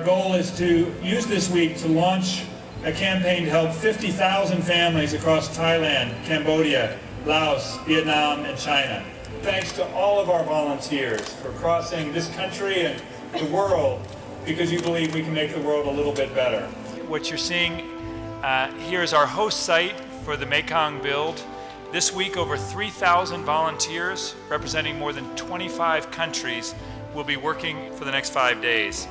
goal is to use this week to launch a campaign to help 50,000 families across Thailand, Cambodia, Laos, Vietnam, and China. Thanks to all of our volunteers for crossing this country and the world because you believe we can make the world a little bit better. What you're seeing here is our host site for the Mekong build. This week, over 3,000 volunteers representing more than 25 countries will be working for the next 5 days.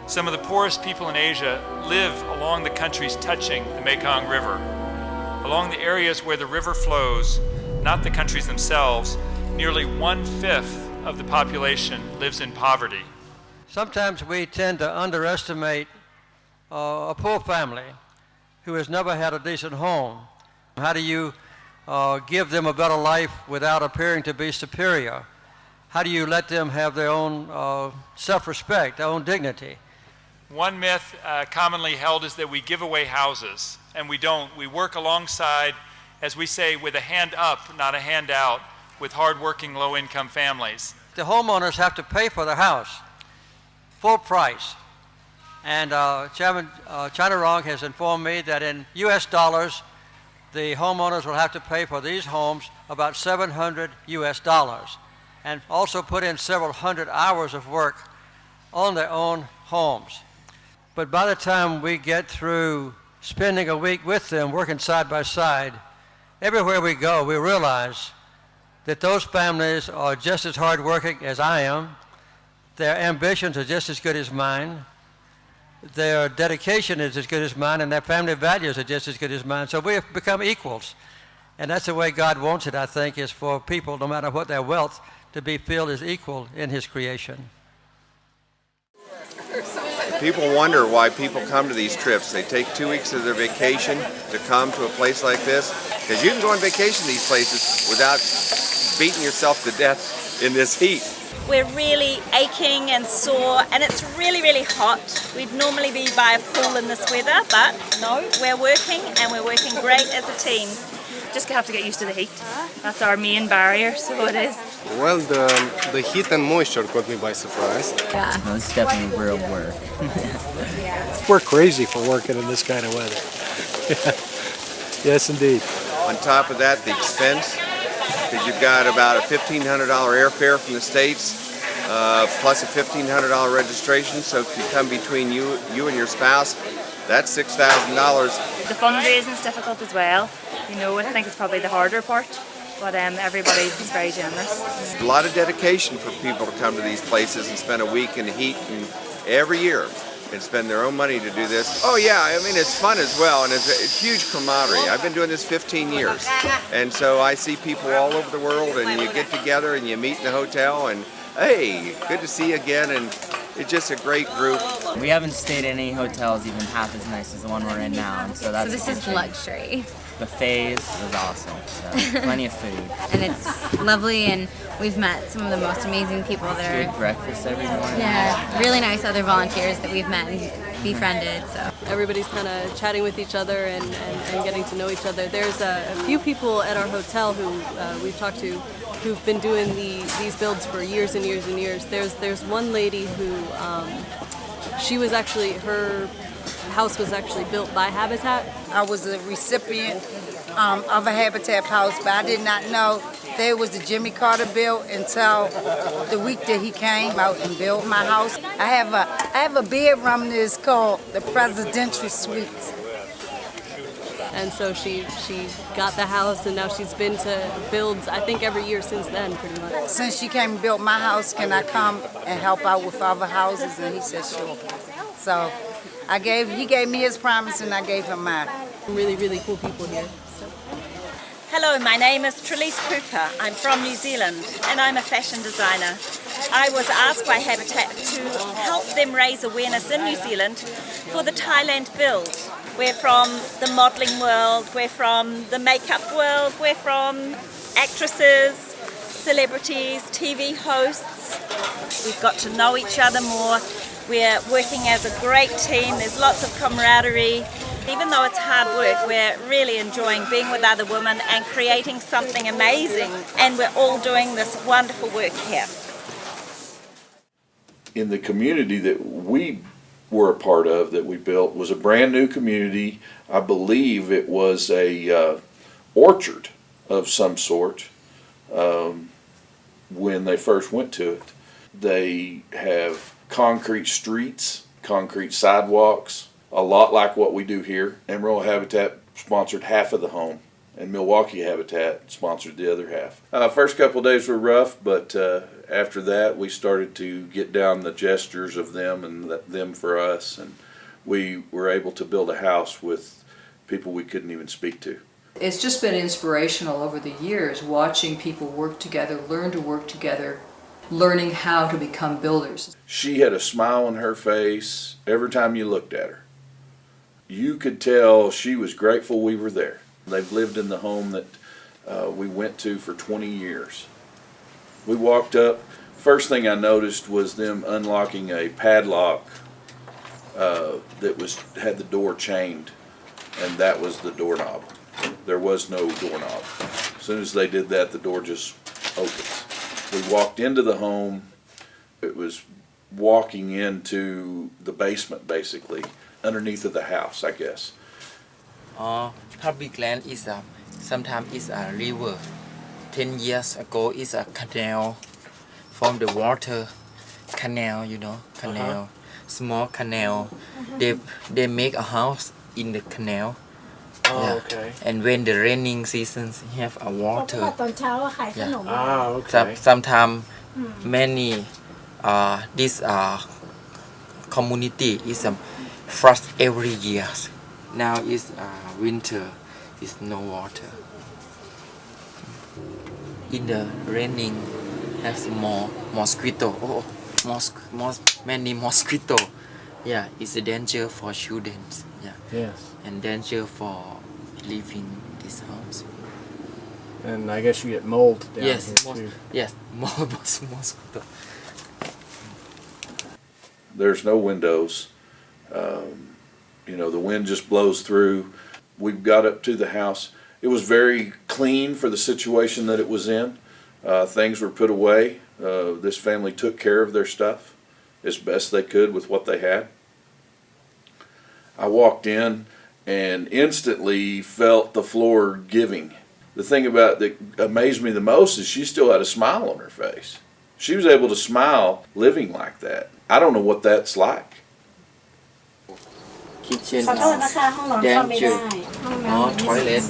Some of the poorest people in Asia live along the countries touching the Mekong River. Along the areas where the river flows, not the countries themselves, nearly 1/5 of the population lives in poverty. Sometimes we tend to underestimate a poor family who has never had a decent home. How do you give them a better life without appearing to be superior? How do you let them have their own self-respect, their own dignity? One myth commonly held is that we give away houses, and we don't. We work alongside, as we say, with a hand up, not a hand out, with hardworking low-income families. The homeowners have to pay for their house, full price. And Chairman China Rong has informed me that in US dollars, the homeowners will have to pay for these homes about $700 US, and also put in several hundred hours of work on their own homes. But by the time we get through spending a week with them, working side by side, everywhere we go, we realize that those families are just as hardworking as I am. Their ambitions are just as good as mine. Their dedication is as good as mine, and their family values are just as good as mine. So we have become equals. And that's the way God wants it, I think, is for people, no matter what their wealth, to be filled as equal in His creation. People wonder why people come to these trips. They take 2 weeks of their vacation to come to a place like this. Because you can go on vacation in these places without beating yourself to death in this heat. We're really aching and sore, and it's really, really hot. We'd normally be by a pool in this weather, but no, we're working, and we're working great as a team. Just have to get used to the heat. That's our main barrier, so it is. Well, the heat and moisture caught me by surprise. Yeah. No, it's definitely real work. We're crazy for working in this kind of weather. Yes, indeed. On top of that, the expense, because you've got about a $1,500 airfare from the States, plus a $1,500 registration, so if you come between you and your spouse, that's $6,000. The fundraising's difficult as well. You know, I think it's probably the harder part, but everybody is very generous. A lot of dedication for people to come to these places and spend a week in the heat and every year and spend their own money to do this. Oh yeah, I mean, it's fun as well, and it's huge camaraderie. I've been doing this 15 years, and so I see people all over the world, and you get together and you meet in the hotel, and hey, good to see you again, and it's just a great group. We haven't stayed in any hotels even half as nice as the one we're in now, and so that's. So this is luxury. Buffets was awesome, so plenty of food. And it's lovely, and we've met some of the most amazing people there. Good breakfast every morning. Yeah, really nice other volunteers that we've met and befriended. So everybody's kind of chatting with each other and getting to know each other. There's a few people at our hotel who we've talked to who've been doing these builds for years and years and years. There's one lady who she was actually her house was actually built by Habitat. I was a recipient of a Habitat house, but I did not know there was the Jimmy Carter bill until the week that he came out and built my house. I have a bedroom that is called the Presidential Suite. And so she got the house, and now she's been to builds, I think, every year since then, pretty much. Since she came and built my house, can I come and help out with other houses? And he said, sure. So he gave me his promise, and I gave him mine. Really, really cool people here. So. Hello, my name is Trelise Cooper. I'm from New Zealand, and I'm a fashion designer. I was asked by Habitat to help them raise awareness in New Zealand for the Thailand build. We're from the modelling world, we're from the makeup world, we're from actresses, celebrities, TV hosts. We've got to know each other more. We're working as a great team. There's lots of camaraderie. Even though it's hard work, we're really enjoying being with other women and creating something amazing. And we're all doing this wonderful work here. In the community that we were a part of that we built was a brand new community. I believe it was a orchard of some sort when they first went to it. They have concrete streets, concrete sidewalks, a lot like what we do here. Amarillo Habitat sponsored half of the home, and Milwaukee Habitat sponsored the other half. First couple of days were rough, but after that we started to get down the gestures of them and them for us, and we were able to build a house with people we couldn't even speak to. It's just been inspirational over the years watching people work together, learn to work together, learning how to become builders. She had a smile on her face every time you looked at her. You could tell she was grateful we were there. They've lived in the home that we went to for 20 years. We walked up, first thing I noticed was them unlocking a padlock that had the door chained, and that was the doorknob. There was no doorknob. As soon as they did that, the door just opens. We walked into the home. It was walking into the basement, basically, underneath of the house, I guess. Public land is sometimes is a river. 10 years ago is a canal from the water canal, you know, canal, small canal. They make a house in the canal. Oh, okay. And when the raining seasons have a water. Okay. Sometimes many this community is frost every year. Now is winter, is no water. In the raining has more mosquito. Many mosquito. Yeah, it's a danger for children. Yeah. Yes. And danger for living this house. And I guess you get mold down Yes, here too. yes, more mosquito. There's no windows. You know, the wind just blows through. We got up to the house. It was very clean for the situation that it was in. Things were put away. This family took care of their stuff as best they could with what they had. I walked in and instantly felt the floor giving. The thing about that amazed me the most is she still had a smile on her face. She was able to smile living like that. I don't know what that's like. Kitchen, danger. Toilet,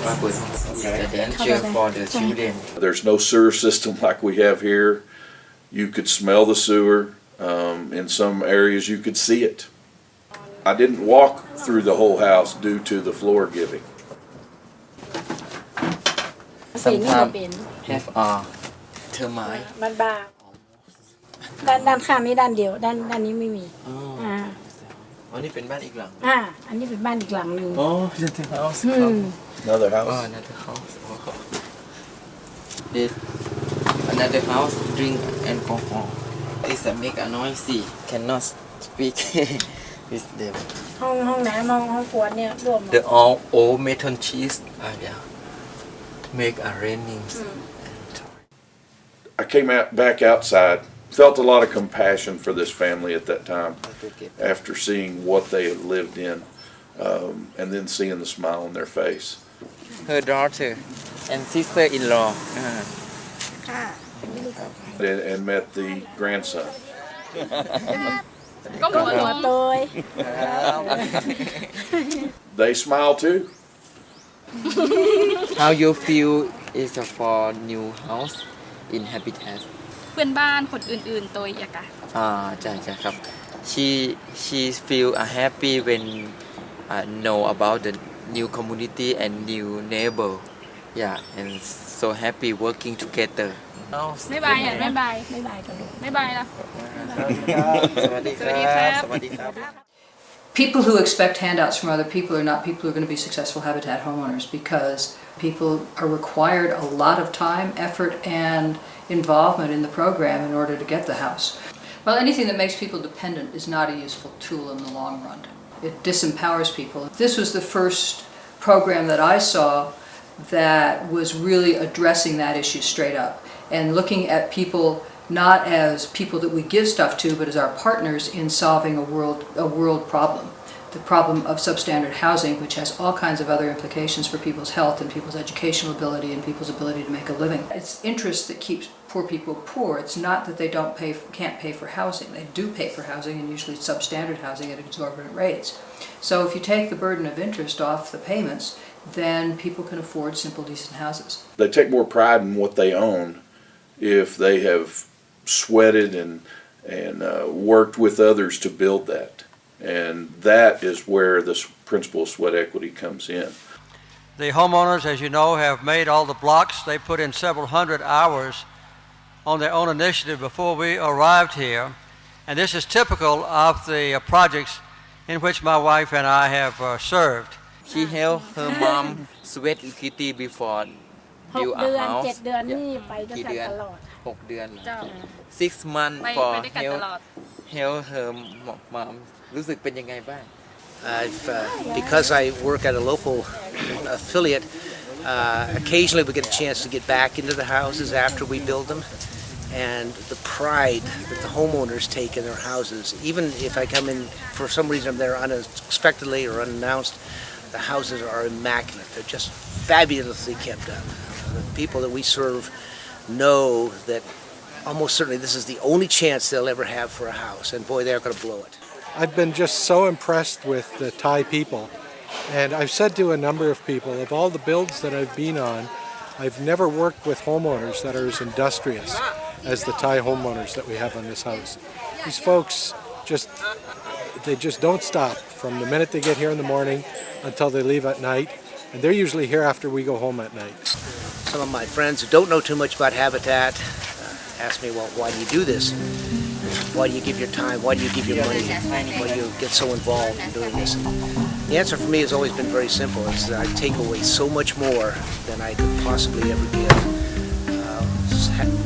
public. It's a danger for the children. There's no sewer system like we have here. You could smell the sewer. In some areas you could see it. I didn't walk through the whole house due to the floor giving. Sometimes have a termite. มันบางด้านข้างนี้ด้านเดียวด้านนี้ไม่มี อ๋อนี่เป็นบ้านอีกหลัง อันนี้เป็นบ้านอีกหลังนึง อ๋อ another house. Another house. Oh, another house. Oh. This another house drink alcohol. This make a noisy. Cannot speak with them. ห้องน้ำห้องครัวเนี่ยรวม The all old metal cheese. Yeah. Make a raining. I came back outside, felt a lot of compassion for this family at that time after seeing what they had lived in, and then seeing the smile on their face. Her daughter and sister-in-law. And met the grandson. ก็หัวโตย They smile too. How you feel is for new house in Habitat? เพื่อนบ้านคนอื่นๆตัวอีกอะ จ้ะครับ she feel happy when know about the new community and new neighbor. Yeah, and so happy working together. บ๊ายบายอ่ะบ๊ายบายกันลูกบ๊ายบายแล้วสวัสดีครับ People who expect handouts from other people are not people who are going to be successful habitat homeowners, because people are required a lot of time, effort, and involvement in the program in order to get the house. Well, anything that makes people dependent is not a useful tool in the long run. It disempowers people. This was the first program that I saw that was really addressing that issue straight up and looking at people not as people that we give stuff to, but as our partners in solving a world problem. The problem of substandard housing, which has all kinds of other implications for people's health and people's educational ability and people's ability to make a living. It's interest that keeps poor people poor. It's not that they can't pay for housing. They do pay for housing, and usually substandard housing at exorbitant rates. So if you take the burden of interest off the payments, then people can afford simple, decent houses. They take more pride in what they own if they have sweated and worked with others to build that. And that is where this principle of sweat equity comes in. The homeowners, as you know, have made all the blocks. They put in several hundred hours on their own initiative before we arrived here. And this is typical of the projects in which my wife and I have served. She helped her mom sweat equity before build a house. 6 เดือนนี่ไปด้วยกันตลอด 6 เดือน 6 months for help her mom รู้สึกเป็นยังไงบ้าง Because I work at a local affiliate, occasionally we get a chance to get back into the houses after we build them, and the pride that the homeowners take in their houses, even if I come in for some reason I'm there unexpectedly or unannounced, the houses are immaculate. They're just fabulously kept up. The people that we serve know that almost certainly this is the only chance they'll ever have for a house, and boy, they're going to blow it. I've been just so impressed with the Thai people, and I've said to a number of people, of all the builds that I've been on, I've never worked with homeowners that are as industrious as the Thai homeowners that we have on this house. These folks they just don't stop from the minute they get here in the morning until they leave at night, and they're usually here after we go home at night. Some of my friends who don't know too much about Habitat ask me, well, why do you do this? Why do you give your time? Why do you give your money? Why do you get so involved in doing this? The answer for me has always been very simple. It's that I take away so much more than I could possibly ever give.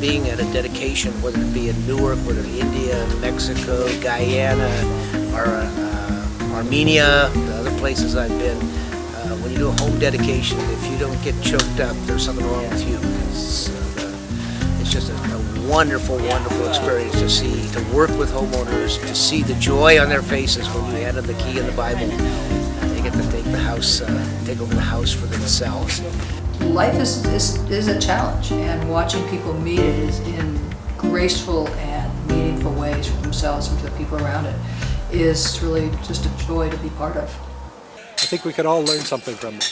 Being at a dedication, whether it be in Newark, whether it be India, Mexico, Guyana, or Armenia, the other places I've been, when you do a home dedication, if you don't get choked up, there's something wrong with you. It's just a wonderful, wonderful experience to work with homeowners, to see the joy on their faces when you hand them the key in the Bible. They get to take the house, take over the house for themselves. Life is a challenge, and watching people meet it is in graceful and meaningful ways for themselves and for the people around it is really just a joy to be part of. I think we could all learn something from them.